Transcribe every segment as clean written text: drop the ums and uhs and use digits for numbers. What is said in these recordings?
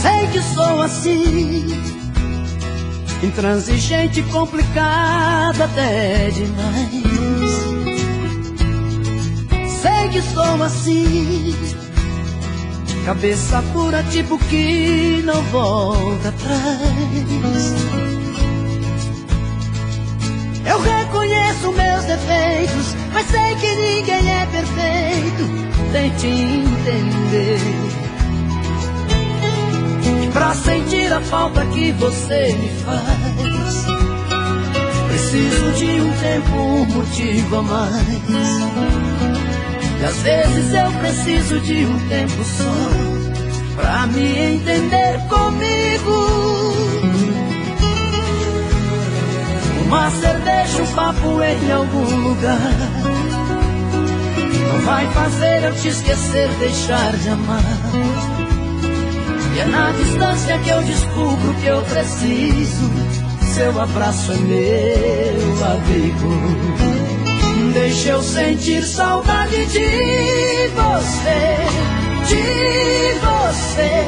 Sei que sou assim, intransigente, complicada até demais. Sei que sou assim, cabeça pura, tipo que não volta atrás. Eu reconheço meus defeitos, mas sei que ninguém é perfeito. Tente entender que pra sentir a falta que você me faz, preciso de um tempo, um motivo a mais. E às vezes eu preciso de um tempo só pra me entender comigo. Uma cerveja, um papo em algum lugar não vai fazer eu te esquecer, deixar de amar. E é na distância que eu descubro que eu preciso. Seu abraço é meu abrigo. Deixa eu sentir saudade de você, de você,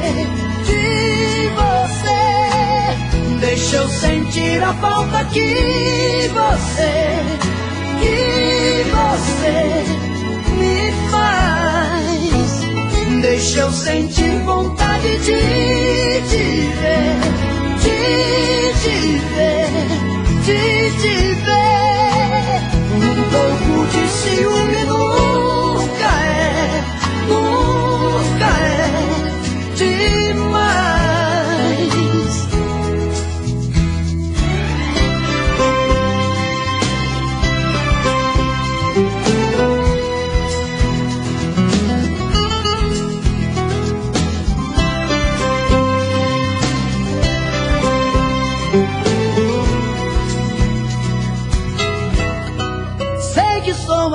de você. Deixa eu sentir a falta que você me faz. Deixa eu sentir vontade de te ver, de te ver, de te ver. Um pouco de ciúme nunca é demais.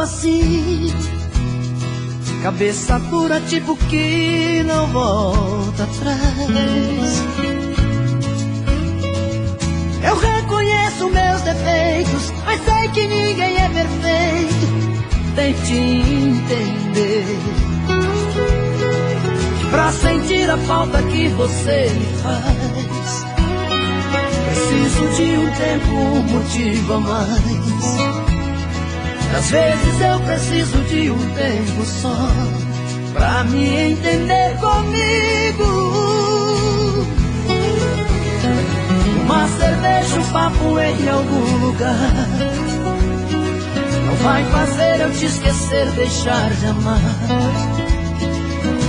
Assim, cabeça pura, tipo que não volta atrás. Eu reconheço meus defeitos, mas sei que ninguém é perfeito. Tente entender que pra sentir a falta que você me faz, preciso de um tempo, um motivo a mais. Às vezes eu preciso de um tempo só pra me entender comigo. Uma cerveja, um papo em algum lugar não vai fazer eu te esquecer, deixar de amar.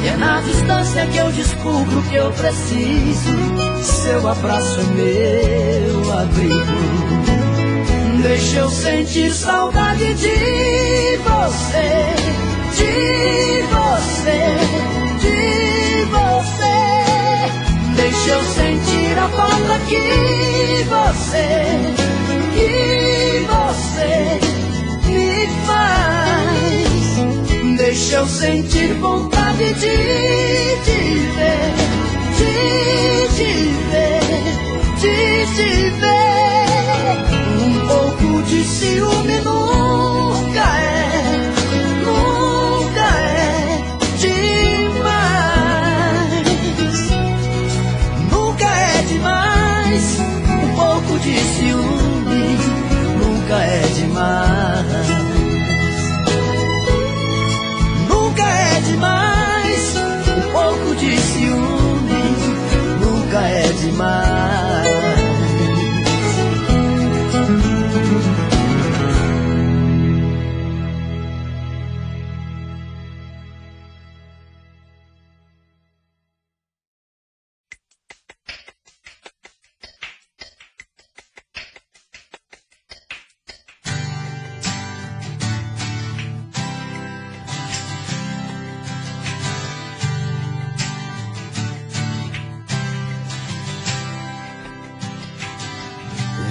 E é na distância que eu descubro que eu preciso. Seu abraço é meu abrigo. Deixa eu sentir saudade de você, de você, de você. Deixa eu sentir a falta que você me faz. Deixa eu sentir vontade de te ver, de te ver, de te ver. Um pouco de ciúme nunca é demais. Nunca é demais. Um pouco de ciúme nunca é demais. Nunca é demais. Um pouco de ciúme nunca é demais.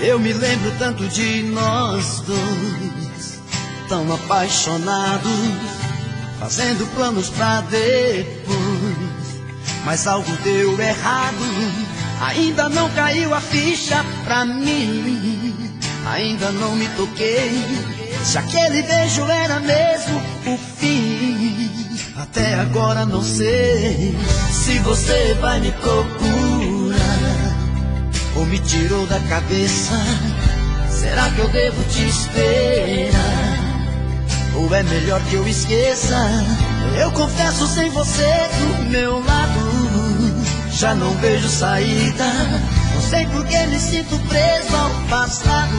Eu me lembro tanto de nós dois, tão apaixonados, fazendo planos pra depois. Mas algo deu errado, ainda não caiu a ficha pra mim. Ainda não me toquei se aquele beijo era mesmo o fim. Até agora não sei se você vai me procurar ou me tirou da cabeça. Será que eu devo te esperar? Ou é melhor que eu esqueça? Eu confesso, sem você do meu lado já não vejo saída. Não sei por que me sinto preso ao passado,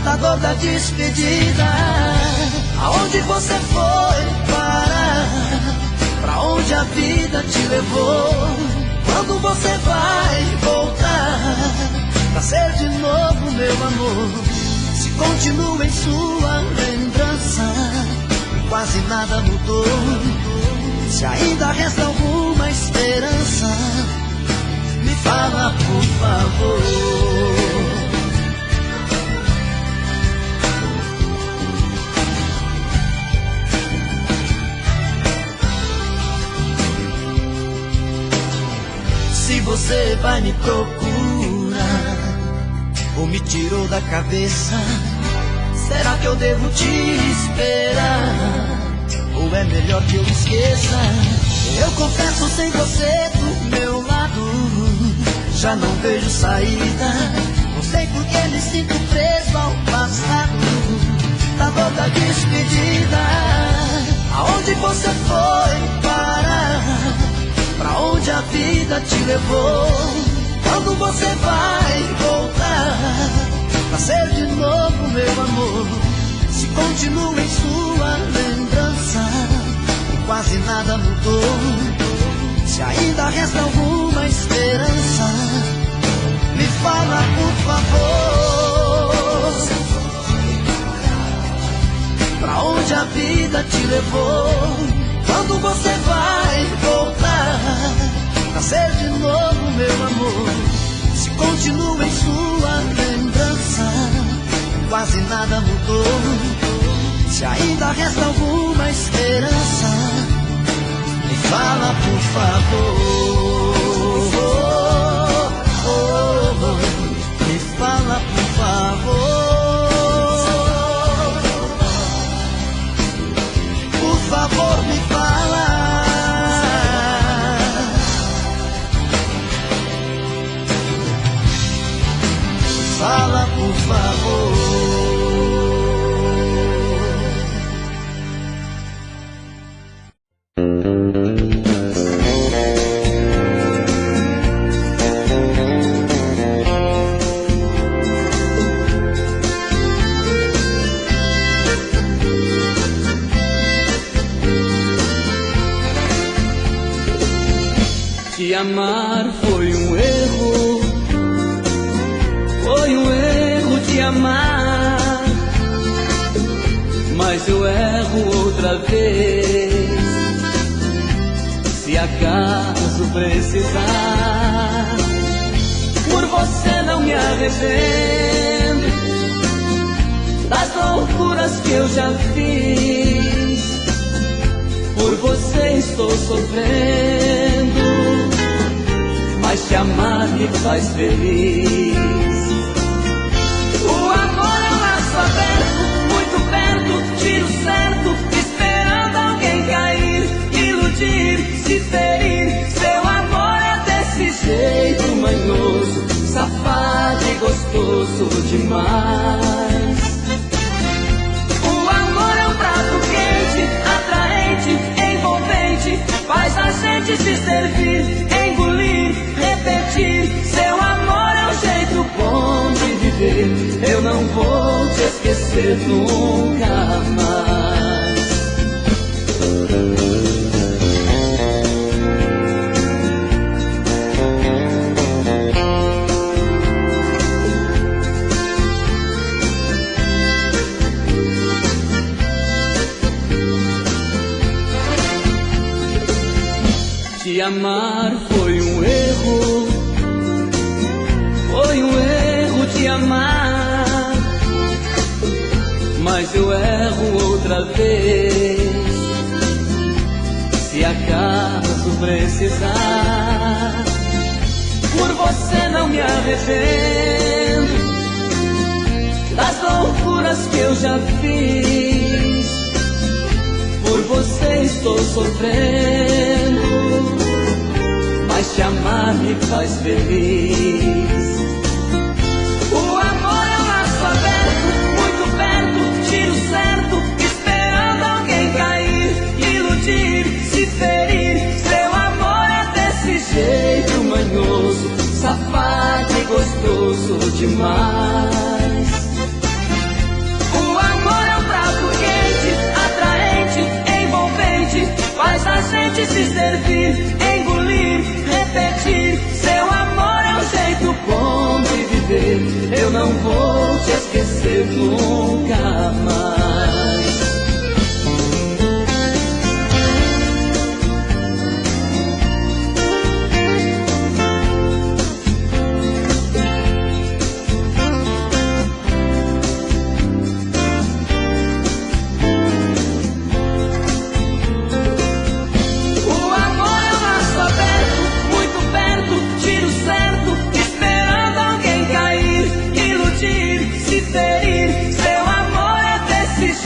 da dor da despedida. Aonde você foi parar? Pra onde a vida te levou? Quando você vai voltar pra ser de novo meu amor? Se continua em sua lembrança e quase nada mudou, se ainda resta alguma esperança, me fala por favor. Se você vai me procurar ou me tirou da cabeça, será que eu devo te esperar? Ou é melhor que eu esqueça? Eu confesso, sem você do meu lado já não vejo saída. Não sei por que me sinto preso ao passado, da dor da despedida. Aonde você foi parar? Pra onde a vida te levou? Quando você vai voltar pra ser de novo meu amor? Se continua em sua lembrança e quase nada mudou, se ainda resta alguma esperança, me fala por favor. Pra onde a vida te levou? Quando você vai voltar pra ser de novo meu amor? Se continua em sua lembrança, quase nada mudou, se ainda resta alguma esperança, me fala por favor. Me fala por favor. Por favor, me fala. Fala por favor. Te amar foi um erro, foi um erro te amar, mas eu erro outra vez. Se acaso precisar, por você não me arrependo das loucuras que eu já fiz. Por você estou sofrendo, mas te amar me faz feliz. O amor é um laço aberto, muito perto, tiro certo, esperando alguém cair, iludir, se ferir. Seu amor é desse jeito manhoso, safado e gostoso demais. O amor é um prato quente, atraente, envolvente, faz a gente se servir, engolir, repetir. Seu amor é um jeito bom de viver, eu não vou te esquecer nunca mais. Te amar foi um erro, foi um erro te amar, mas eu erro outra vez. Se acaso precisar, por você não me arrependo das loucuras que eu já fiz. Por você estou sofrendo, mas te amar me faz feliz. O amor é um laço aberto, muito perto, tiro certo, esperando alguém cair, iludir, se ferir. Seu amor é desse jeito manhoso, safado e gostoso demais. O amor é um prato quente, atraente, envolvente, faz a gente se servir, engolir, repetir. Seu amor é um jeito bom de viver, eu não vou te esquecer nunca mais.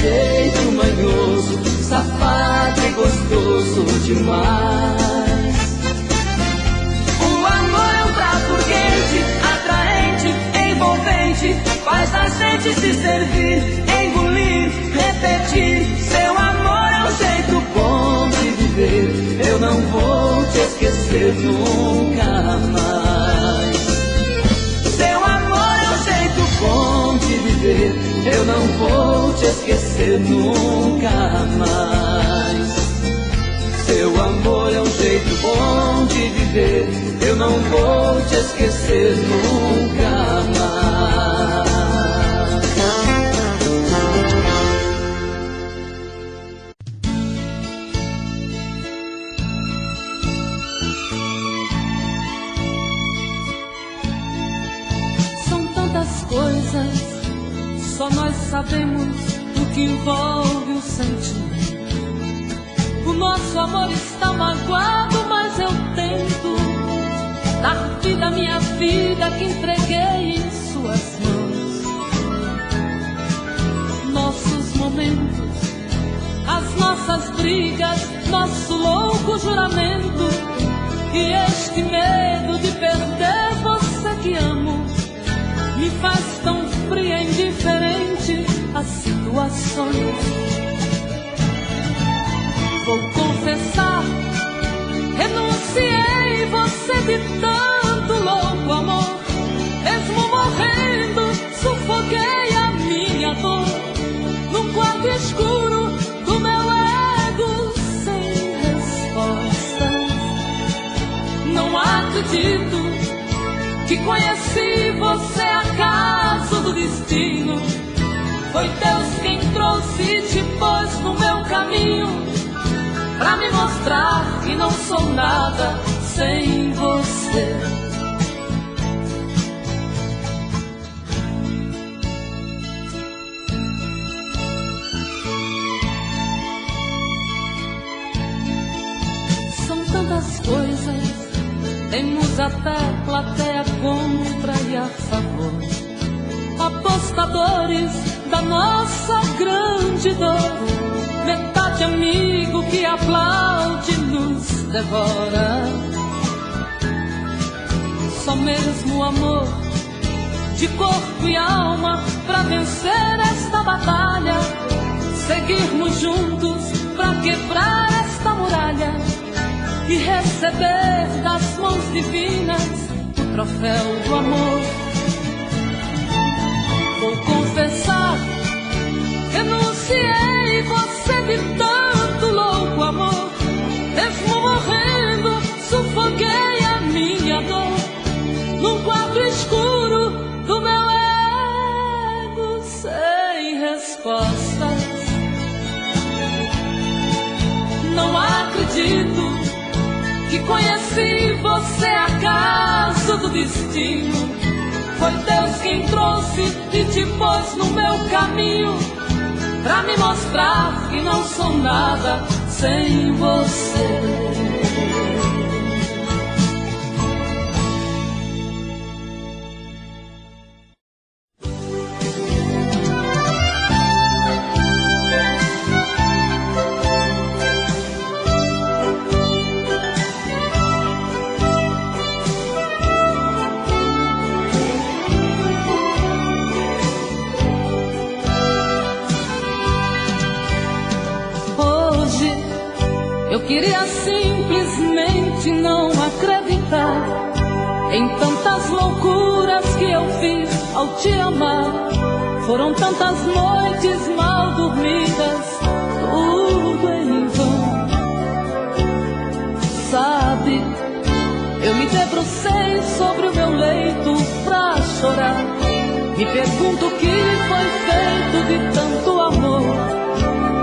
Jeito manhoso, safado e gostoso demais. O amor é um prato quente, atraente, envolvente, faz a gente se servir, engolir, repetir. Seu amor é um jeito bom de viver, eu não vou te esquecer nunca mais. Seu amor é um jeito bom de viver, eu não vou te esquecer nunca mais. Seu amor é um jeito bom de viver, eu não vou te esquecer nunca mais. São tantas coisas, só nós sabemos o que envolve o sentimento. O nosso amor está magoado, mas eu tento dar vida à minha vida que entreguei em suas mãos. Nossos momentos, as nossas brigas, nosso louco juramento e este medo de perder você que amo me faz tão fria e indiferente às situações. Vou confessar, renunciei você de tanto louco amor. Mesmo morrendo, sufoquei a minha dor num quarto escuro do meu ego sem respostas. Não acredito que conheci você acaso do destino. Foi Deus quem trouxe e te pôs no meu caminho, pra me mostrar que não sou nada sem você. São tantas coisas, temos até plateia contra e a favor, apostadores da nossa grande dor, metade amigo que aplaude nos devora. Só mesmo o amor de corpo e alma pra vencer esta batalha, seguirmos juntos pra quebrar esta muralha e receber das mãos divinas o troféu do amor. Vou confessar, renunciei você de tanto louco amor. Mesmo morrendo, sufoquei a minha dor num quarto escuro do meu ego sem respostas. Não acredito que conheci você acaso do destino. Foi Deus quem trouxe e te pôs no meu caminho, pra me mostrar que não sou nada sem você. simplesmente não acreditar em tantas loucuras que eu fiz ao te amar. Foram tantas noites mal dormidas, tudo em vão. Sabe, eu me debrucei sobre o meu leito pra chorar. Me pergunto o que foi feito de tanto amor.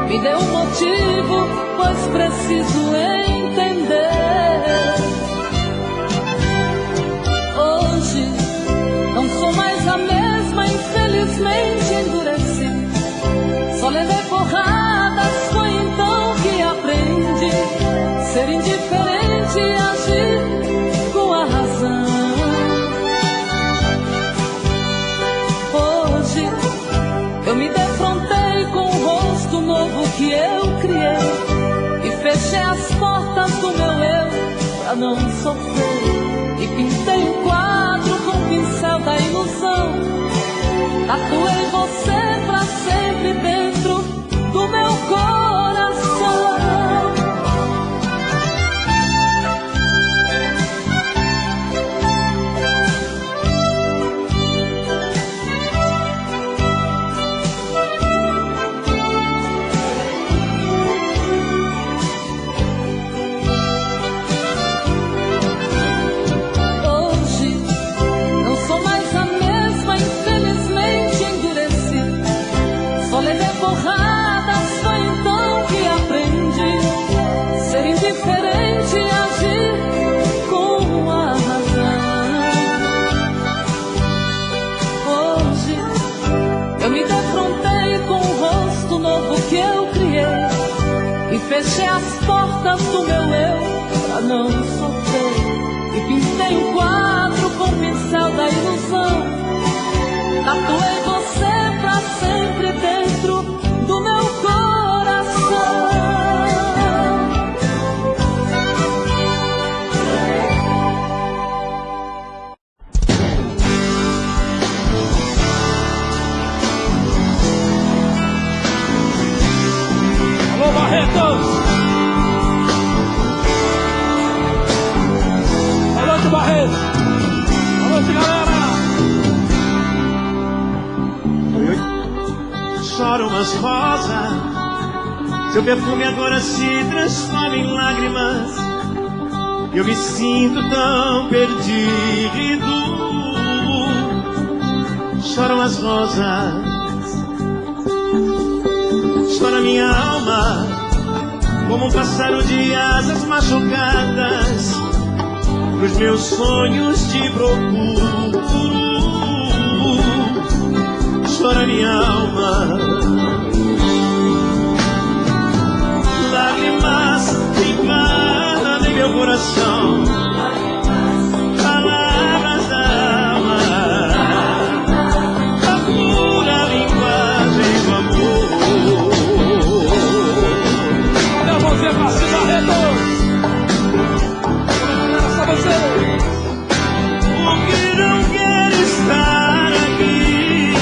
Me dê um motivo, pois preciso entender. Hoje não sou mais a mesma, infelizmente endureci. Só levei porradas, foi então que aprendi ser indiferente e agir com a razão. Hoje eu me defrontei com o rosto novo que eu criei e fechei as portas do meu eu pra não sofrer. E pintei um quadro com o pincel da ilusão. Tatuei você pra sempre dentro do meu coração. Fechei as portas do meu eu pra não sofrer. E pintei um quadro com o pincel da ilusão. Tatuei você pra sempre dentro do meu coração. Alô, Barretos! Boa noite, Barretos! Boa noite, galera! Choram as rosas, seu perfume agora se transforma em lágrimas. Eu me sinto tão perdido. Choram as rosas, chora minha alma, como um pássaro de asas machucadas. Nos meus sonhos te procuro. Chora minha alma, lágrimas invadem meu coração. Palavras da alma, a pura linguagem do amor. Você pra cima, Barretos! Só você! O que não quer estar aqui,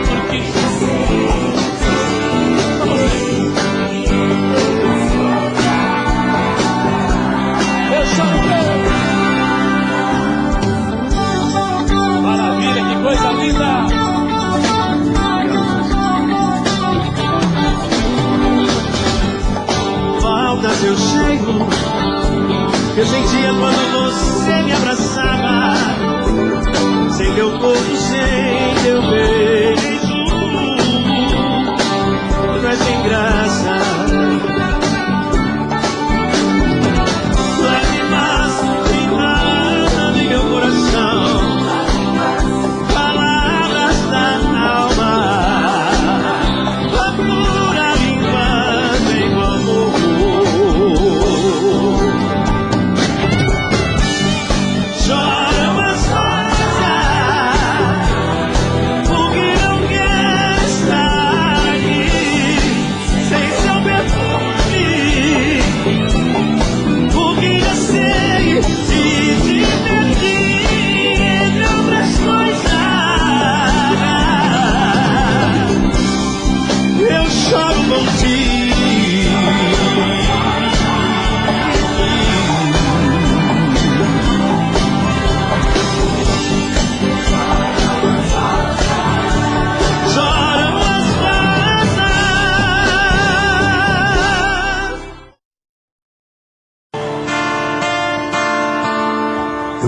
Porque deixa no meu! Maravilha, que coisa linda! Seu cheiro eu sentia quando você me abraçava, sem teu corpo, sem teu beijo. Tu és sem graça, lágrimas invadem meu coração. Palavras da alma, a pura linguagem do amor. Chora as rosas, o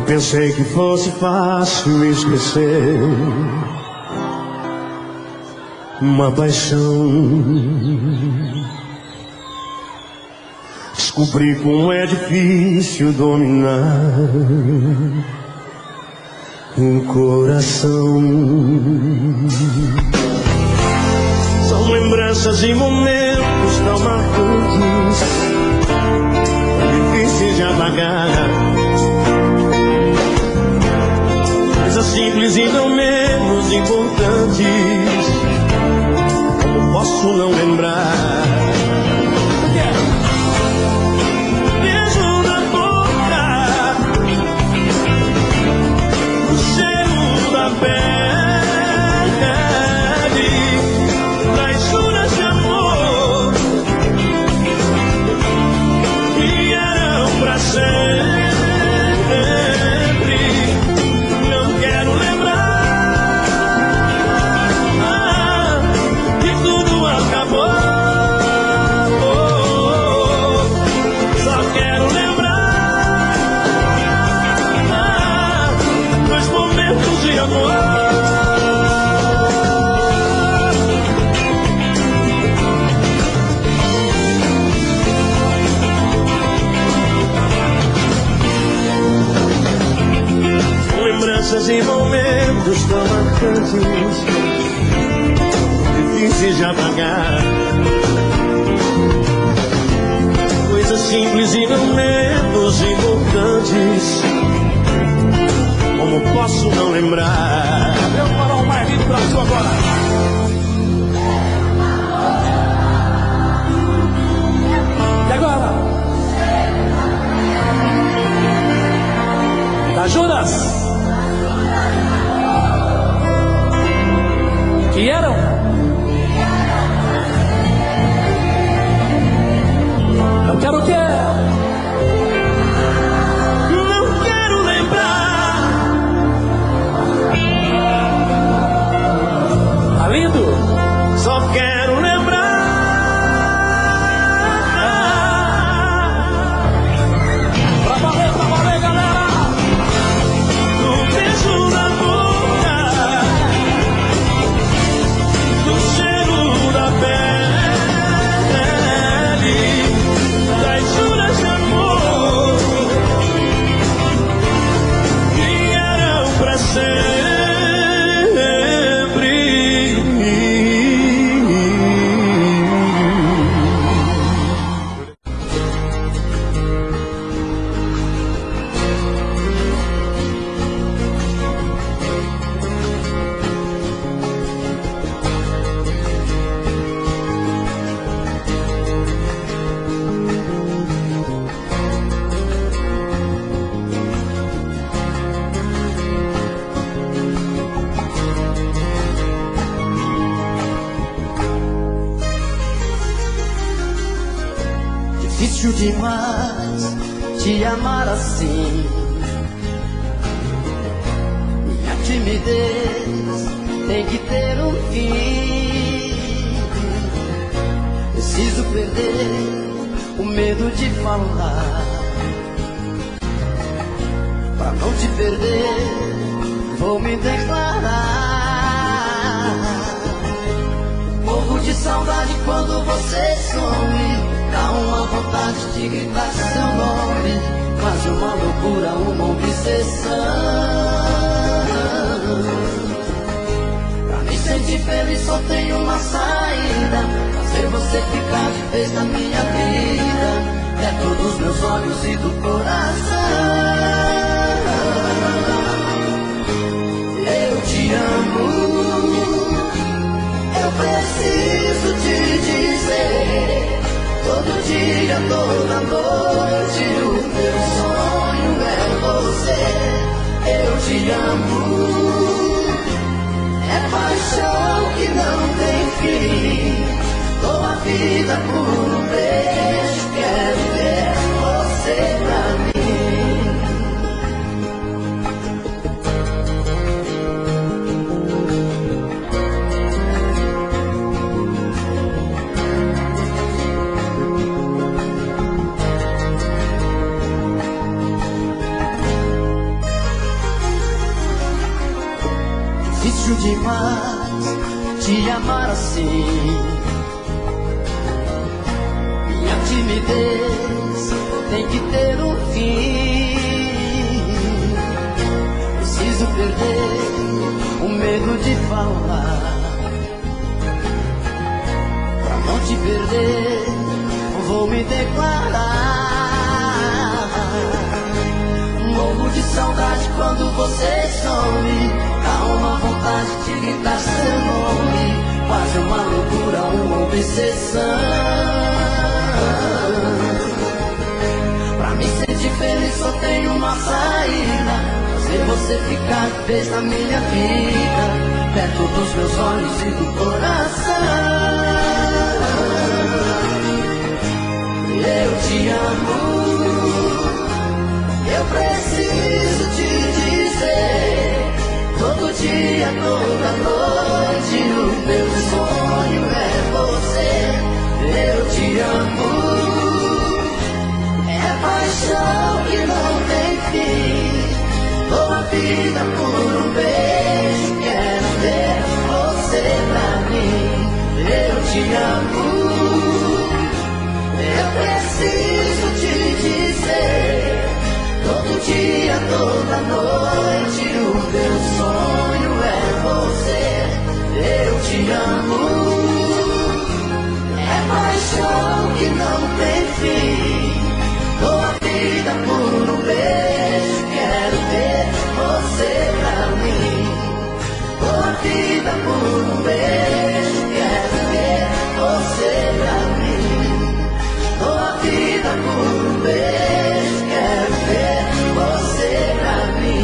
pensei que fosse fácil esquecer uma paixão. Descobri como é difícil dominar um coração. São lembranças e momentos tão marcantes, difíceis de apagar. Coisas simples e não menos importantes, como posso não lembrar? Beijo na boca, o cheiro da pele, traições de amor que eram pra sempre. E momentos tão marcantes, difíceis de apagar. Coisas simples e não menos importantes, como posso não lembrar? Eu vou falar o mais lindo do Brasil agora. E agora? Da Judas. Que eram? Eu quero o quê? Não quero lembrar. Tá lindo? Só quero lembrar. Pra valer, galera! Do beijo na boca, do cheiro da pele, das juras de amor que eram pra sempre. Difícil demais te amar assim. Minha timidez tem que ter um fim. Preciso perder o medo de falar. Pra não te perder, vou me declarar. Morro de saudade quando você some. Dá uma vontade de gritar seu nome, quase uma loucura, uma obsessão. Pra me sentir feliz só tem uma saída, fazer você ficar de vez na minha vida, dentro dos meus olhos e do coração. Eu te amo, eu preciso te dizer. Todo dia, toda noite, o meu sonho é você. Eu te amo, é paixão que não tem fim. Dou a vida por um beijo, quero ver você pra mim. assim. Minha timidez tem que ter um fim. Preciso perder o medo de falar. Pra não te perder, vou me declarar. Morro de saudade quando você some. Dá uma vontade de gritar seu nome. Quase uma loucura, uma obsessão. Pra me sentir feliz só tem uma saída: fazer você ficar de vez na minha vida, perto dos meus olhos e do coração. Eu te amo, eu preciso te dizer. Todo dia, toda noite, o meu sonho é você. Eu te amo, é paixão que não tem fim. Dou a vida por um beijo, quero ver você pra mim. Eu te amo, eu preciso te dizer. Todo dia, toda noite, o meu sonho é você. Eu te amo, é paixão que não tem fim. Dou a vida por um beijo, quero ver você pra mim. Dou a vida por um beijo, quero ver você pra mim. Dou a vida por um beijo, quero ver você pra mim.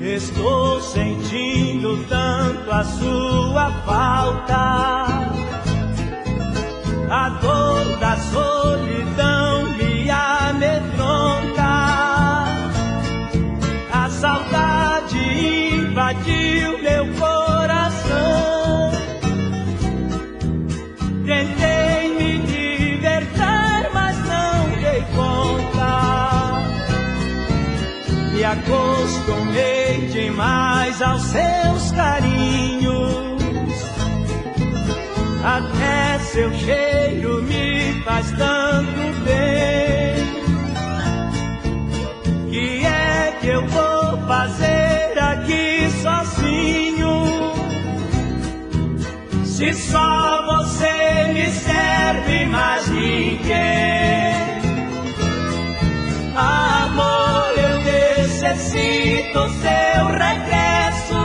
Estou sentindo tanto a sua falta. A dor da solidão me amedronta. A saudade invadiu meu coração. Tentei me libertar, mas não dei conta. Me acostumei demais aos seus carinhos. Até seu cheiro me faz tanto bem. Que é que eu vou fazer aqui sozinho? Se só você me serve, mais ninguém. Amor, eu necessito seu regresso.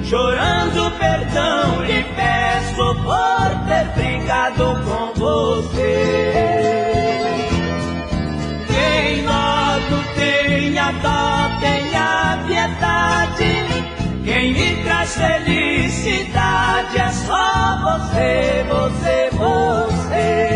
Chorando perdão lhe peço por ter brincado com você. Quem logo tenha dó, tenha piedade. Quem me traz felicidade é só você, você, você.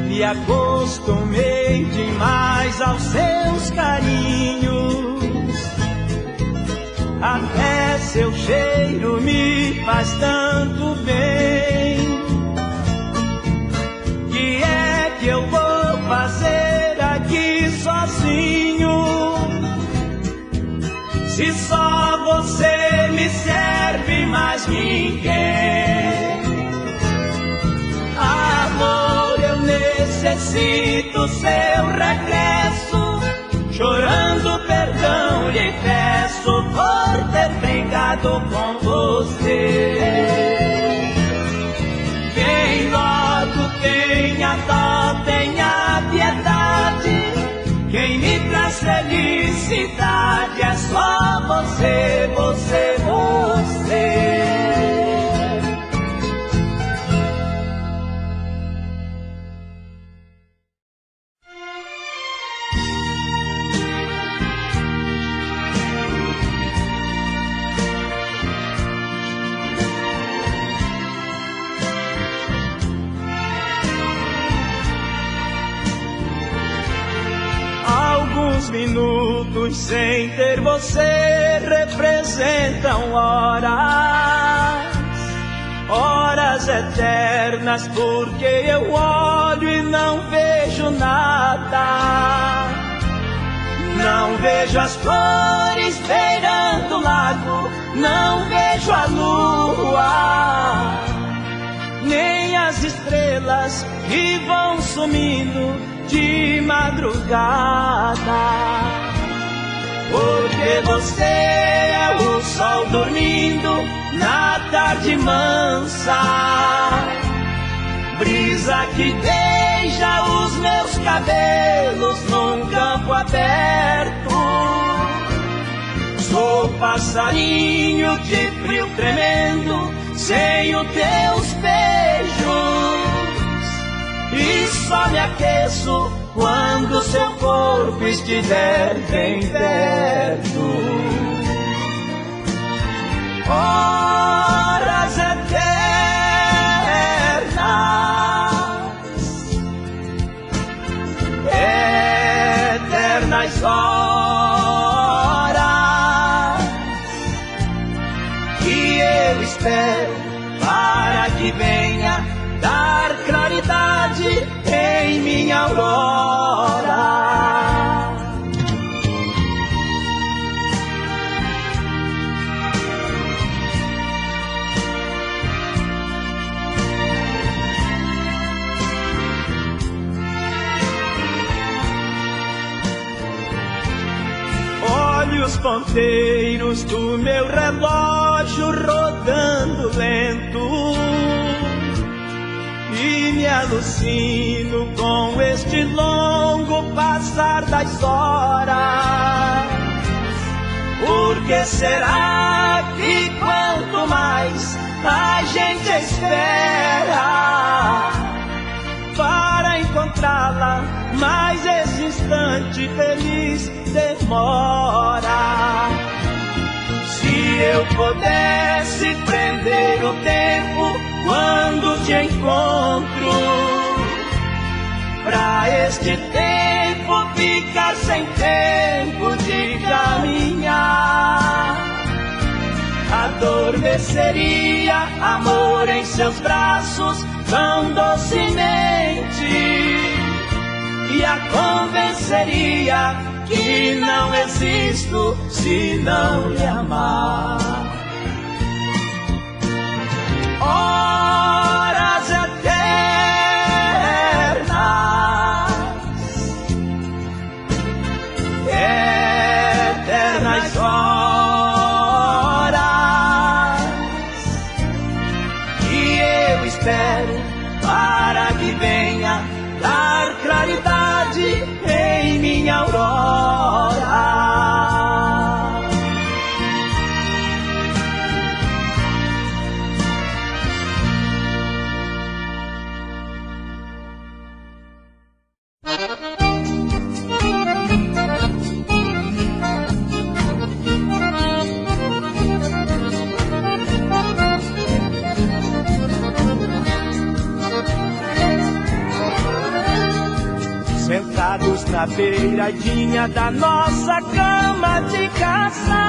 Me acostumei demais aos seus carinhos. Até seu cheiro me faz tanto bem. Que é que eu vou fazer aqui sozinho? Se só você me serve, mais ninguém. Amor, eu necessito seu regresso. Chorando perdão lhe peço por ter brincado com você. Quem logo tenha dó, tenha piedade. Quem me traz felicidade é só você, você, você. Alguns minutos sem ter você representam horas eternas, porque eu olho e não vejo nada. Não vejo as flores beirando o lago, não vejo a lua, nem as estrelas que vão sumindo de madrugada. Porque você é o sol dormindo na tarde mansa, brisa que beija os meus cabelos num campo aberto. Sou passarinho de frio tremendo sem os teus beijos, e só me aqueço quando seu corpo estiver bem perto. Horas eternas horas que eu espero para que venha dar claridade em minha aurora. Olho os ponteiros do meu relógio rodando lento e me alucino com este longo passar das horas. Por que será que quanto mais a gente espera para encontrá-la, mais esse instante feliz demora? Se eu pudesse prender o tempo quando te encontro, pra este tempo ficar sem tempo de caminhar, adormeceria amor em seus braços tão docemente, e a convenceria que não existo se não lhe amar. Horas eternas horas que eu espero para que venha dar claridade em minha aurora. Sentados na beiradinha da nossa cama de casa,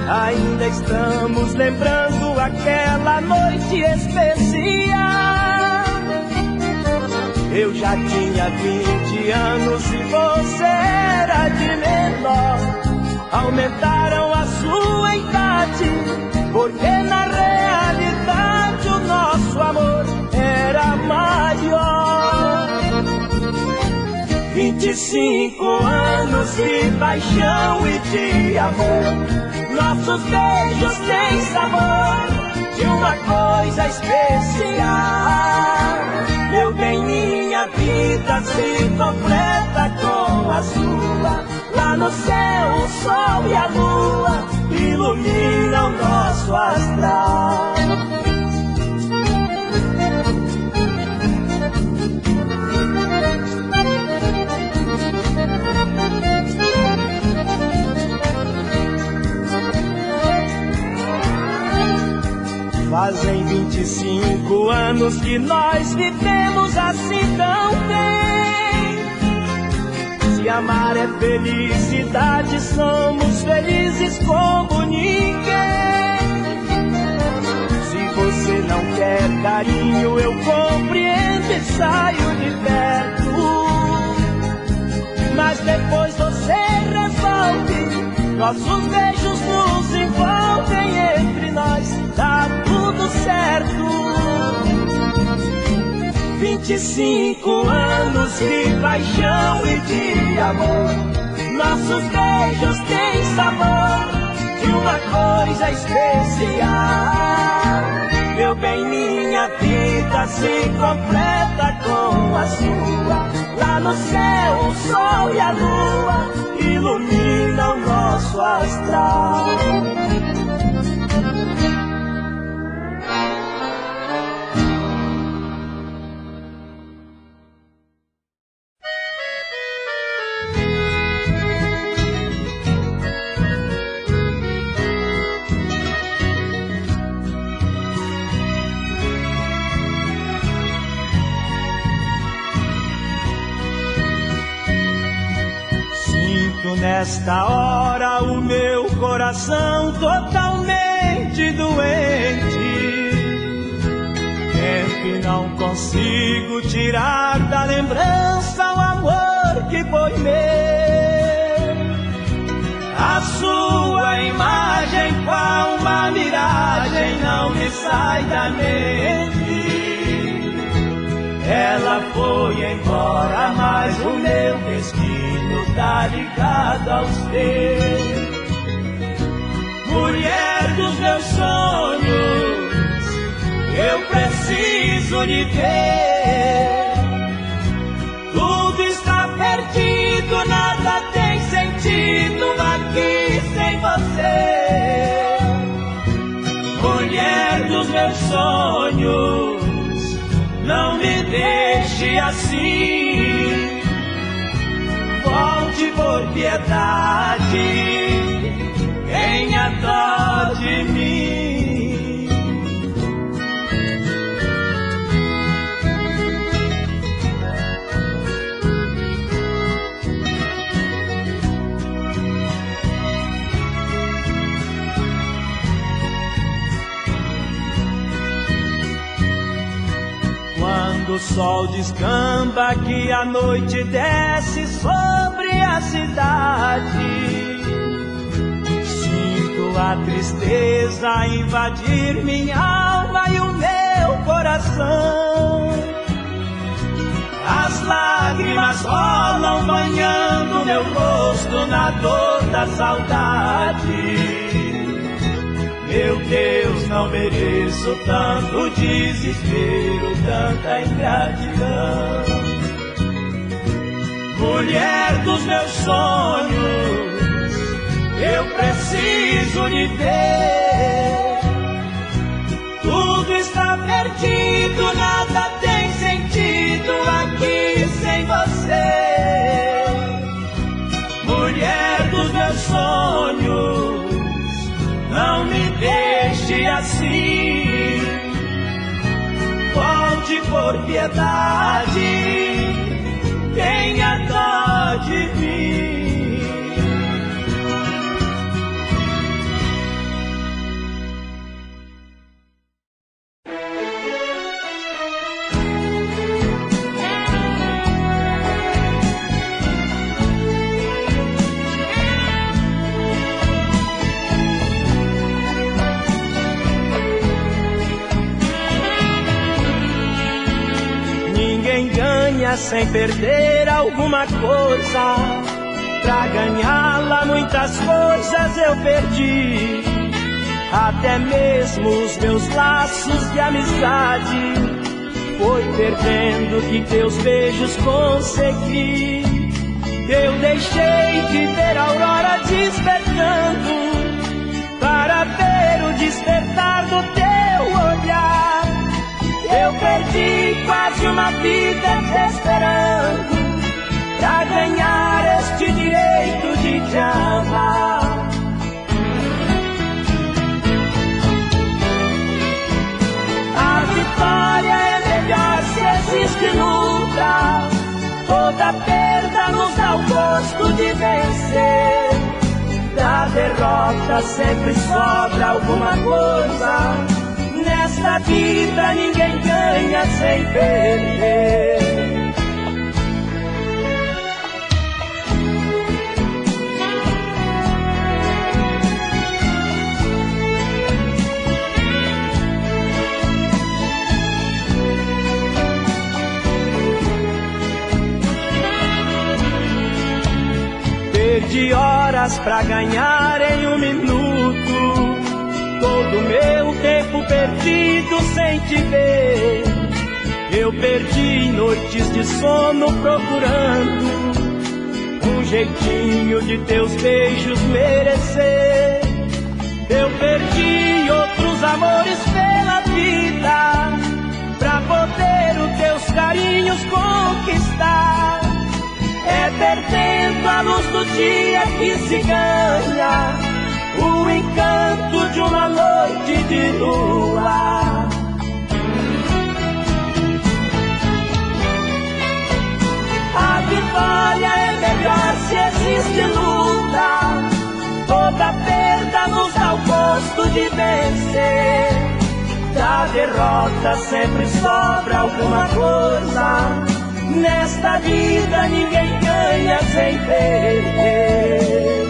ainda estamos lembrando aquela noite especial. Eu já tinha 20 anos e você era de menor. Aumentaram a sua idade, porque na realidade o nosso amor era maior. 25 anos de paixão e de amor, nossos beijos têm sabor de uma coisa especial. Meu bem, minha vida se completa com a sua. Lá no céu o sol e a lua iluminam nosso astral. Fazem 25 anos que nós vivemos assim tão bem. Se amar é felicidade, somos felizes como ninguém. Se você não quer carinho, eu compreendo e saio de perto. Mas depois você resolve, nossos beijos nos envolvem, entre nós dá tudo certo. 25 anos de paixão e de amor, nossos beijos têm sabor de uma coisa especial. Meu bem, minha vida se completa com a sua. Lá no céu o sol e a lua iluminam nosso astral. Nesta hora o meu coração totalmente doente. Tento e não consigo tirar da lembrança o amor que foi meu. A sua imagem, qual uma miragem, não me sai da mente. Ela foi embora, mas o meu destino tá ligado aos teus. Mulher dos meus sonhos, eu preciso lhe ver. Tudo está perdido, nada tem sentido aqui sem você. Mulher dos meus sonhos, não me deixe assim. Volte por piedade, tenha dó de mim. Quando o sol descamba, que a noite desce sobre a cidade, sinto a tristeza invadir minha alma e o meu coração. As lágrimas rolam banhando meu rosto na dor da saudade. Meu Deus, não mereço tanto desespero, tanta ingratidão. Mulher dos meus sonhos, eu preciso lhe ver. Tudo está perdido, nada tem sentido aqui sem você. Mulher dos meus sonhos, não me deixe assim. Volte por piedade, tenha dó de mim. Sem perder alguma coisa, pra ganhá-la muitas coisas eu perdi. Até mesmo os meus laços de amizade foi perdendo que teus beijos consegui. Eu deixei de ver a aurora despertando para ver o despertar do teu olhar. Eu perdi quase uma vida te esperando pra ganhar este direito de te amar. A vitória é melhor se existe luta. Toda perda nos dá o gosto de vencer. Da derrota sempre sobra alguma coisa. Nesta vida ninguém ganha sem perder. Perdi horas pra ganhar em um minuto. Todo meu tempo perdido sem te ver. Eu perdi noites de sono procurando um jeitinho de teus beijos merecer. Eu perdi outros amores pela vida pra poder os teus carinhos conquistar. É perdendo a luz do dia que se ganha o encanto de uma noite de lua. A vitória é melhor se existe luta. Toda perda nos dá o gosto de vencer. Da derrota sempre sobra alguma coisa. Nesta vida ninguém ganha sem perder.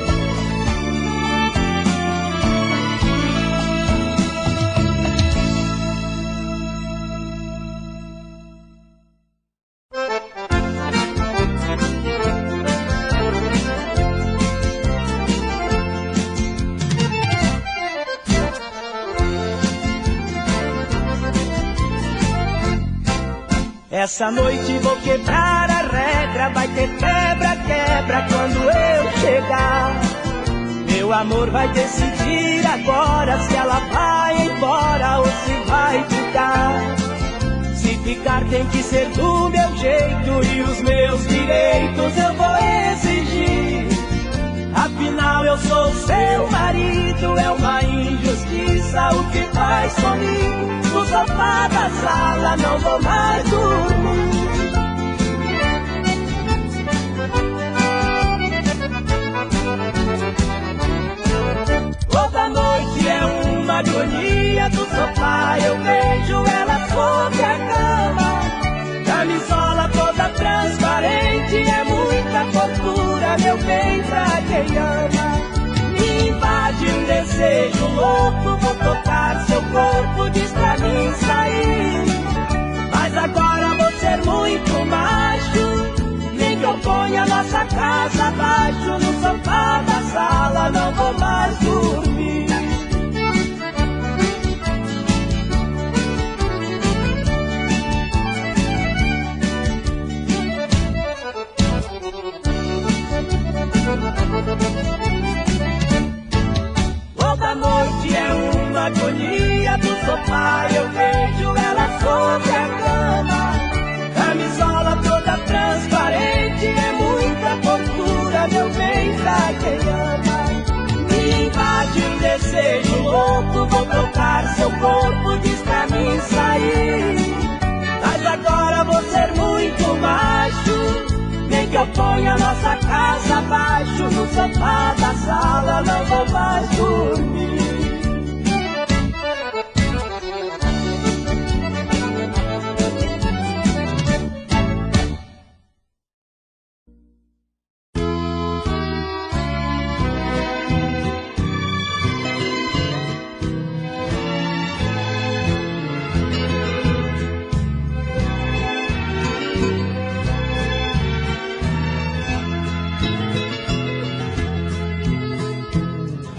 Essa noite vou quebrar a regra, vai ter quebra-quebra quando eu chegar. Meu amor vai decidir agora se ela vai embora ou se vai ficar. Se ficar tem que ser do meu jeito e os meus direitos eu vou exigir. Afinal eu sou seu marido, é uma injustiça o que faz comigo. No sofá da sala não vou mais dormir. Toda noite é uma agonia. Do sofá eu vejo ela sobre a cama. Camisola toda transparente, é muita tortura, meu bem, pra quem ama. Me invade um desejo louco, vou tocar seu corpo, diz pra mim sair. Mas agora vou ser muito macho, nem que eu ponha nossa casa abaixo. No sofá da sala não vou mais dormir. Toda noite é uma agonia. Do sofá eu vejo ela sobre a cama. Camisola toda transparente, é muita tortura, meu bem, pra quem ama. Me invade um desejo louco, vou tocar seu corpo, diz pra mim sair. Mas agora vou ser muito macho, nem que eu ponha nossa casa abaixo. No sofá da sala não vou mais dormir.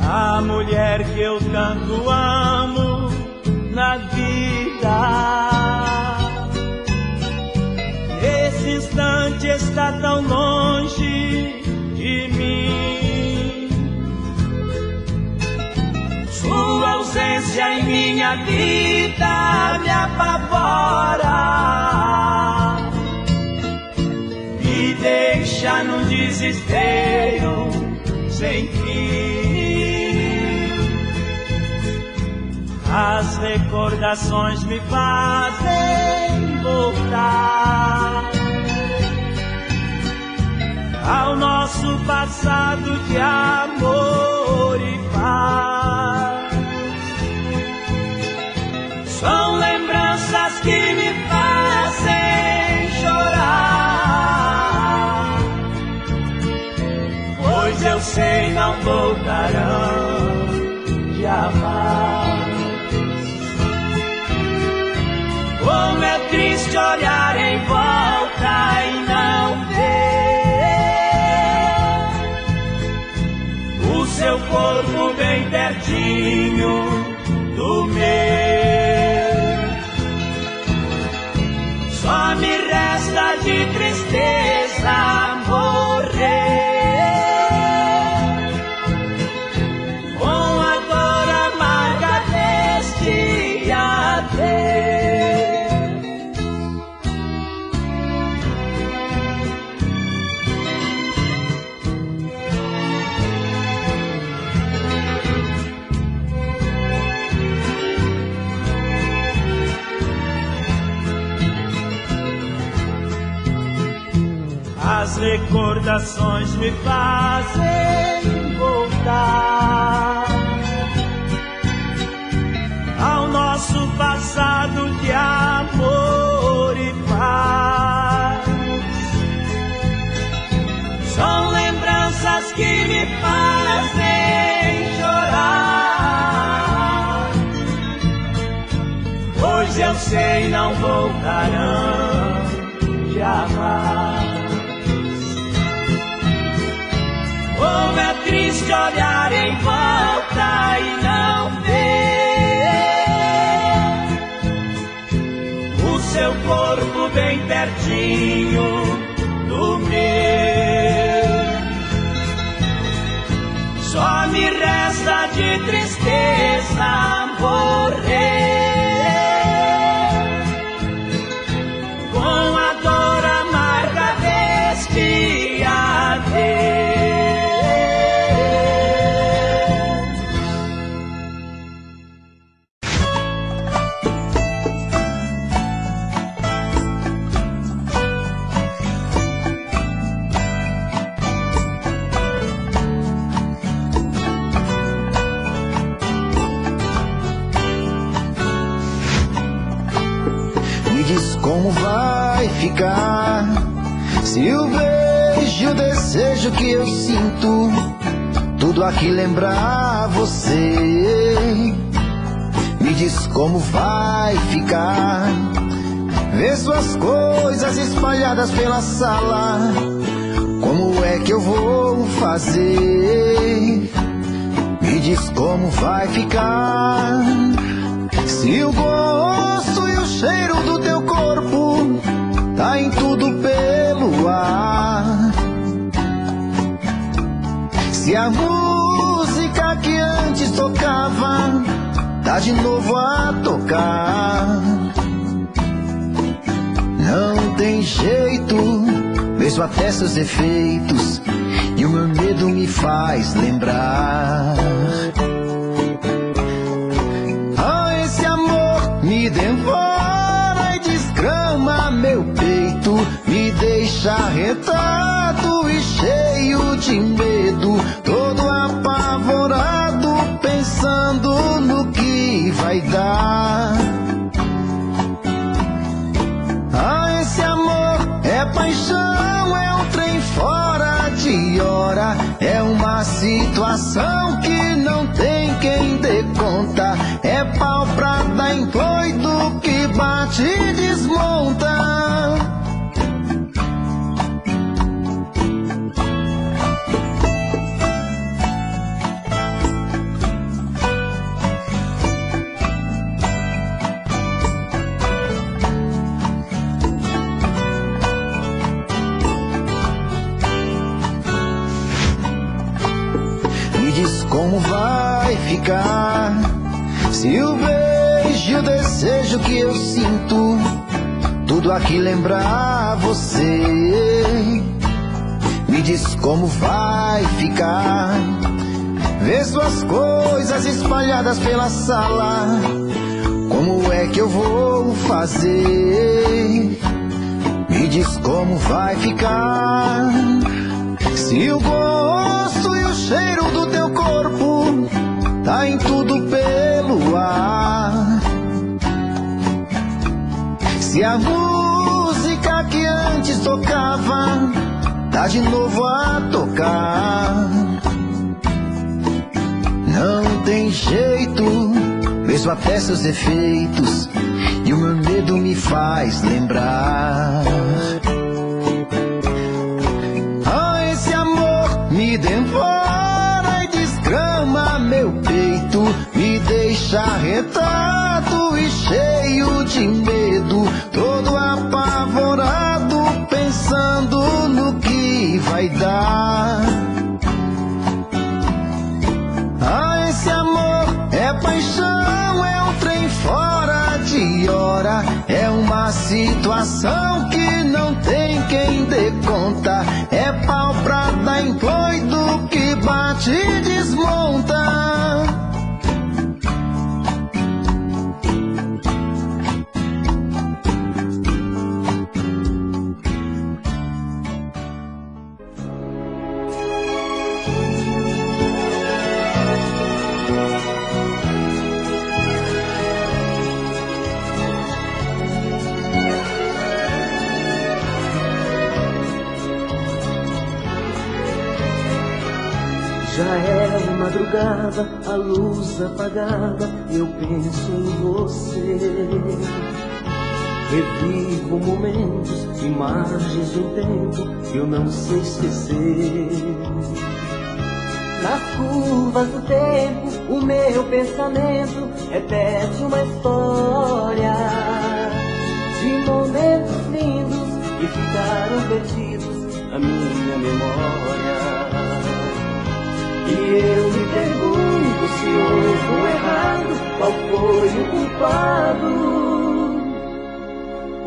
A mulher que eu tanto amo na vida, esse instante está tão longe ausência em minha vida me apavora, me deixa num desespero sem fim. As recordações me fazem voltar ao nosso passado de amor e paz. São lembranças que me fazem chorar, pois eu sei não voltarão jamais. Como é triste olhar em volta e não ver o seu corpo bem pertinho do meu. Só me resta de tristeza morrer, com a dor amarga deste adeus. As recordações me fazem voltar ao nosso passado de amor e paz. São lembranças que me fazem chorar, pois eu sei não voltarão jamais. Como é triste olhar em volta e não ver o seu corpo bem pertinho do meu. Só me resta de tristeza morrer, com a dor amarga deste adeus. Como vai ficar se o beijo, o desejo que eu sinto, tudo aqui lembrar você? Me diz como vai ficar ver suas coisas espalhadas pela sala. Como é que eu vou fazer? Me diz como vai ficar se o gosto e o cheiro do teu corpo tá em tudo pelo ar. Se a música que antes tocava tá de novo a tocar. Não tem jeito, mesmo até seus efeitos, e o meu medo me faz lembrar. Me devora e desgrama meu peito, me deixa arretado e cheio de medo, todo apavorado, pensando no que vai dar. Ah, esse amor é paixão, é um trem fora de hora, é uma situação que não tem quem dê conta, é pau pra dar em doido que bate e desmonta. Me diz como vai ficar Se o beijo e o desejo que eu sinto, tudo aqui lembrar você, me diz como vai ficar. Vê suas coisas espalhadas pela sala, como é que eu vou fazer? Me diz como vai ficar. Se o gosto e o cheiro do teu corpo tá em tudo pelo ar, se a música que antes tocava tá de novo a tocar, não tem jeito, mesmo até seus defeitos, e o meu medo me faz lembrar. Ah, esse amor me devora e desgrama meu peito, me deixa arretado e cheio de medo, todo apavorado, pensando no que vai dar. Ah, esse amor é paixão, é um trem fora de hora, é uma situação que não tem quem dê conta, é pau pra dar em doido que bate e desmonta. Já é madrugada, a luz apagada, eu penso em você. Revivo momentos, imagens de um tempo que eu não sei esquecer. Nas curvas do tempo, o meu pensamento repete uma história de momentos lindos que ficaram perdidos na minha memória. E eu me pergunto se houve um errado, qual foi o culpado?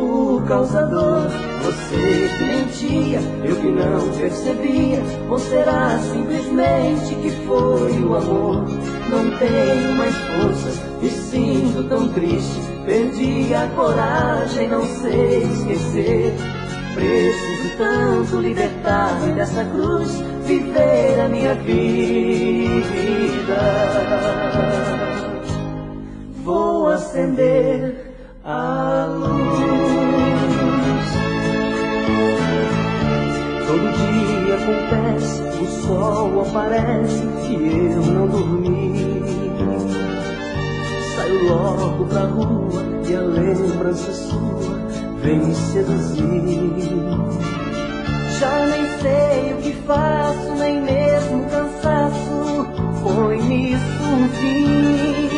O causador, você que mentia, eu que não percebia, ou será simplesmente que foi o amor? Não tenho mais forças, me sinto tão triste, perdi a coragem, não sei esquecer. Preciso tanto libertar-me dessa cruz, viver a minha vida. Vou acender a luz. Todo dia acontece, o sol aparece e eu não dormi. Saio logo pra rua e a lembrança sua vem me seduzir. Já nem sei o que faço, nem mesmo cansaço põe nisso um fim.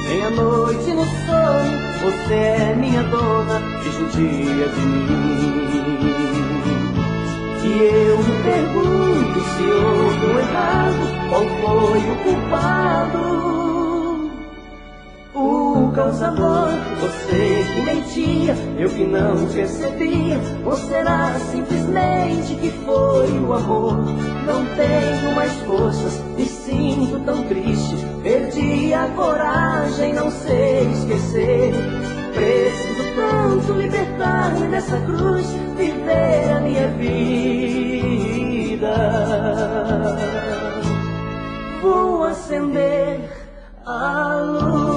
Meia-noite no sonho, você é minha dona e judia de mim. E eu me pergunto se houve um errado, qual foi o culpado? O causador, você que mentia, eu que não percebia, ou será simplesmente que foi o amor? Não tenho mais forças, me sinto tão triste, perdi a coragem, não sei esquecer. Preciso tanto libertar-me dessa cruz, viver a minha vida. Vou acender a luz.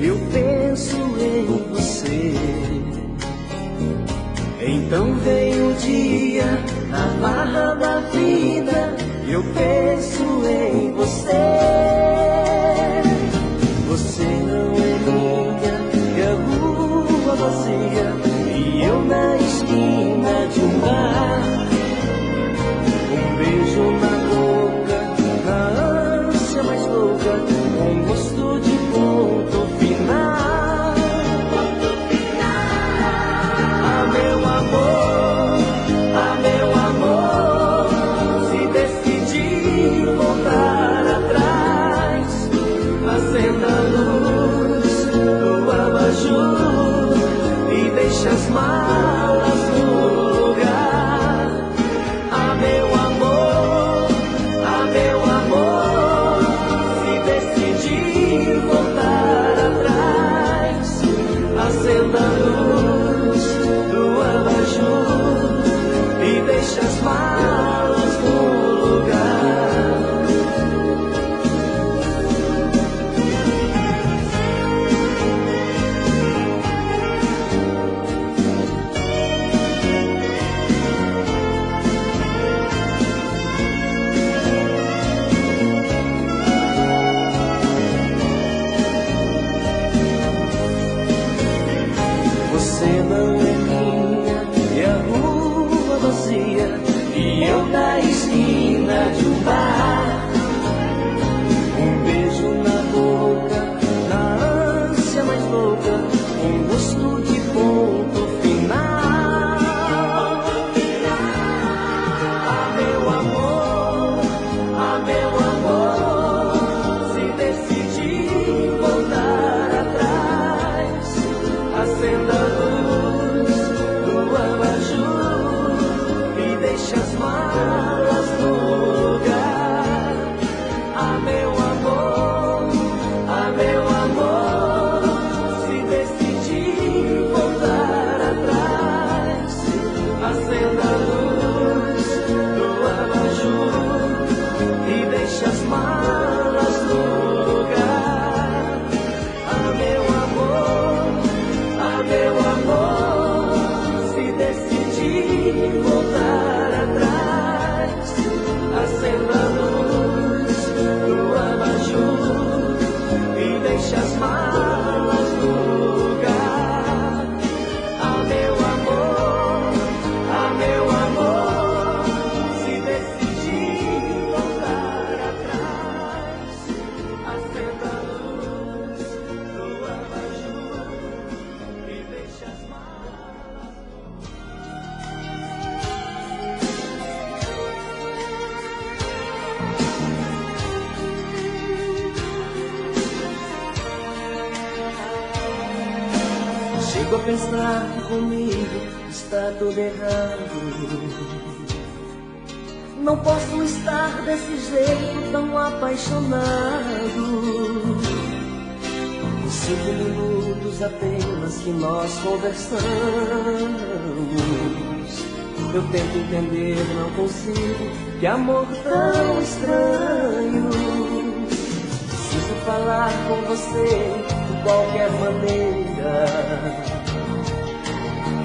Eu penso em você. Então vem o dia, na barra deixa as malas no lugar. Você não é minha e a rua vazia e eu na esquina de um bar. Um beijo na boca, na ânsia mais louca, um gosto de ponto final. Ah, meu amor, ah, meu amor, se decidir voltar atrás, acenda a luz do abajur e deixa as malas no lugar. Ah, meu amor, ah, meu amor, se decidir voltar atrás, acenda a luz do abajur e deixa as malas no lugar. Ah, meu amor, ah, meu amor, se decidir voltar atrás, acenda a luz do abajur e deixa as malas no lugar. Ah, meu amor, ah, meu amor, se decidir voltar atrás, acenda a luz do abajur e deixa as malas. Chego a pensar que comigo está tudo errado. Não posso estar desse jeito tão apaixonado. Em 5 minutos apenas que nós conversamos, eu tento entender, não consigo. Que amor tão estranho. Preciso falar com você de qualquer maneira.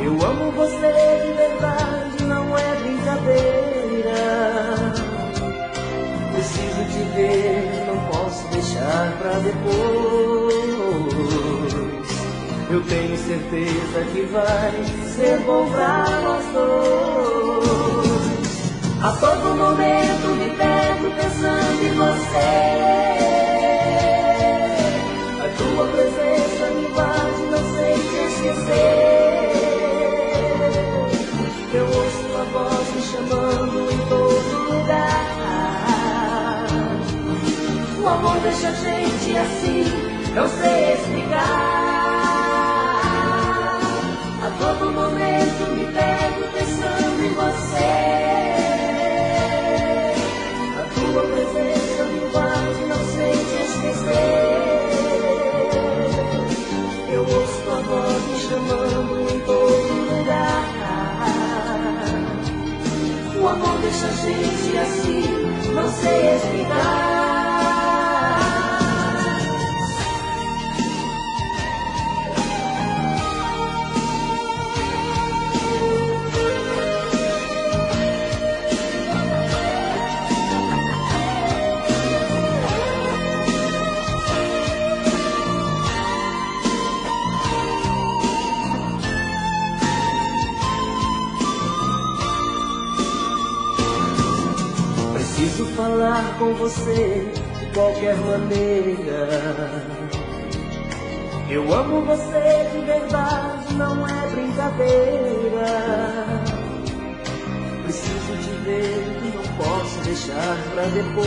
Eu amo você de verdade, não é brincadeira. Preciso te ver, não posso deixar pra depois. Eu tenho certeza que vai ser bom pra nós dois. A todo momento me pego pensando em você. A tua presença me invade, não sei te esquecer. Eu ouço tua voz me chamando em todo lugar. O amor deixa a gente assim, não sei explicar. A todo momento me pego pensando em você. A tua presença me invade, não sei te esquecer. Eu ouço tua voz me chamando em todo lugar. O amor deixa a gente assim, não sei explicar. Preciso falar com você de qualquer maneira. Eu amo você de verdade, não é brincadeira. Preciso te ver, não posso deixar pra depois.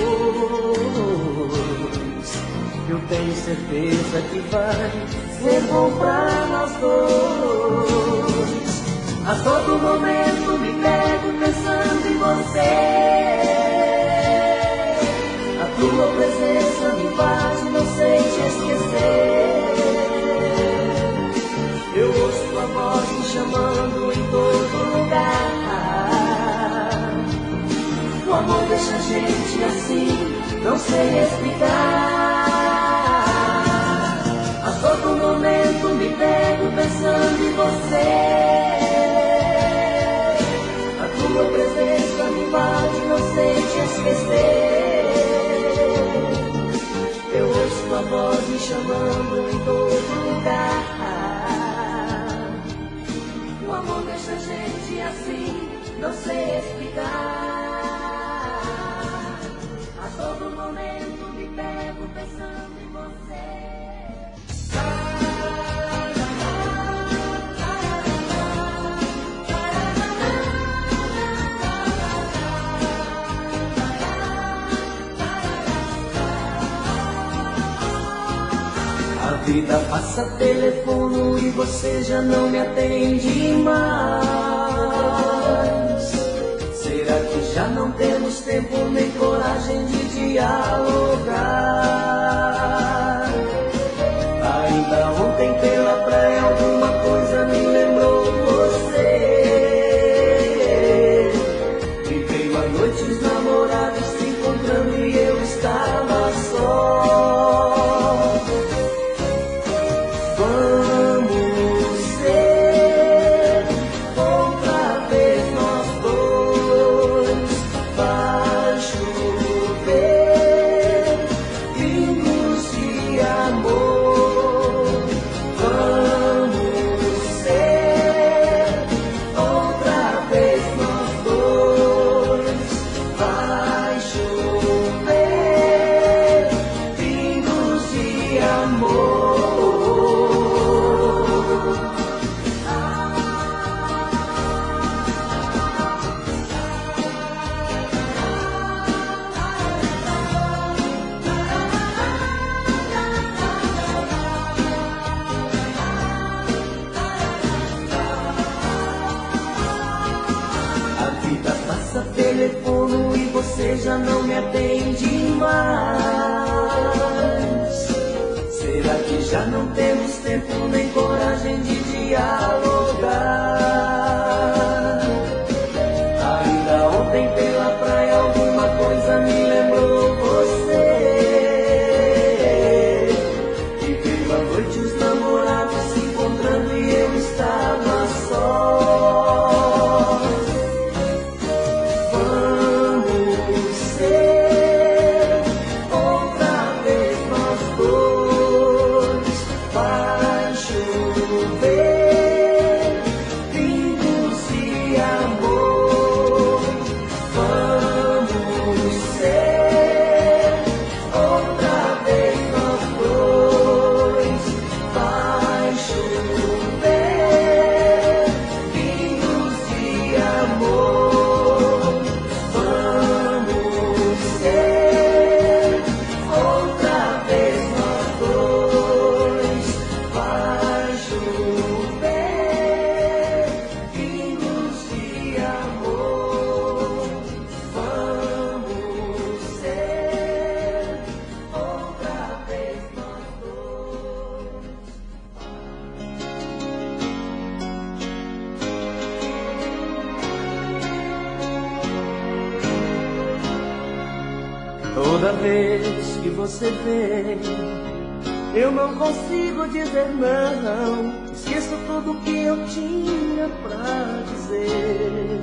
Eu tenho certeza que vai ser bom pra nós dois. A todo momento me pego pensando em você. A tua presença me invade, não sei te esquecer. Eu ouço tua voz me chamando em todo lugar. assim, não sei explicar. A todo momento me pego pensando em você. A tua presença me invade, não sei te esquecer. Eu ouço tua voz me chamando em todo lugar. O amor deixa a gente assim, não sei explicar. A todo momento me pego pensando em você. A vida passa telefono e você já não me atende mais. Será que já não temos tempo nem coragem de dialogar? Ainda ontem pela praia alguma coisa me lembrou você. E veio a noite os namorados se encontrando e eu estava só. Telefono e você já não me atende mais. Será que já não temos tempo nem coragem de dialogar? Ainda ontem pela praia alguma coisa me lembrou você. E veio a noite os namorados se encontrando e eu estava só. Toda vez que você vem, eu não consigo dizer não. Esqueço tudo que eu tinha pra dizer.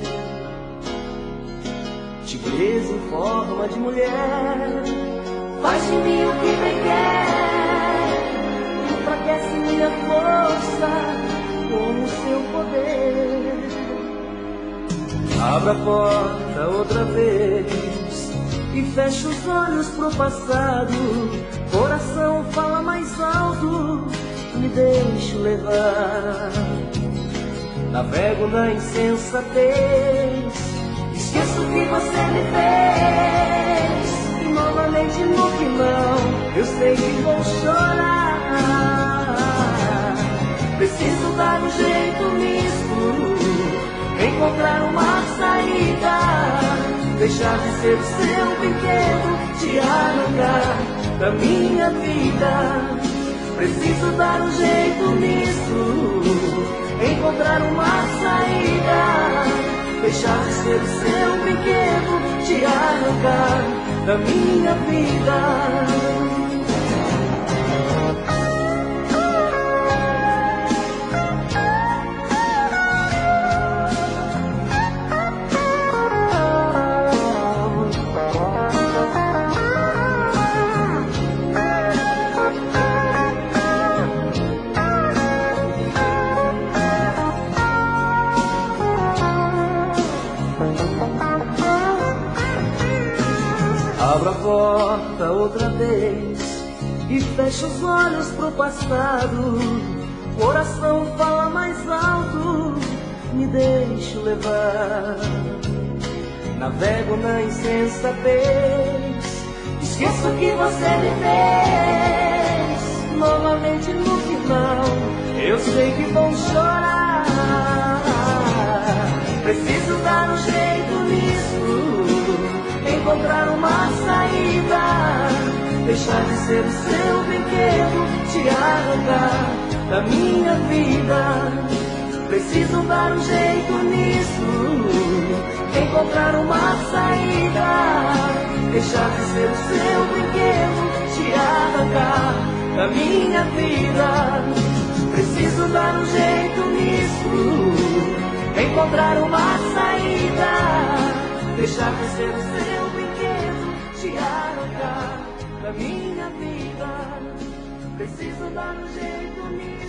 Tigresa em forma de mulher, faz de mim o que bem quer, enfraquece minha força com o seu poder. Abra a porta outra vez e fecha os olhos pro passado. Coração fala mais alto, me deixo levar. Navego na insensatez, esqueço o que você me fez. e novamente no final eu sei que vou chorar. Preciso dar um jeito nisso, encontrar uma saída, deixar de ser o seu brinquedo, te arrancar da minha vida. Preciso dar um jeito nisso, encontrar uma saída, deixar de ser o seu brinquedo, te arrancar da minha vida. Abro a porta outra vez e fecho os olhos pro passado. Coração fala mais alto, me deixo levar. Navego na insensatez, esqueço o que você me fez. Novamente no final, eu sei que vão chorar. Preciso dar um jeito nisso, encontrar uma saída, deixar de ser o seu brinquedo, te arrancar da minha vida. Preciso dar um jeito nisso, encontrar uma saída, deixar de ser o seu brinquedo, te arrancar da minha vida. Preciso dar um jeito nisso, encontrar uma saída, deixar de ser o seu brinquedo, te arrancar da minha vida. Preciso dar um jeito nisso.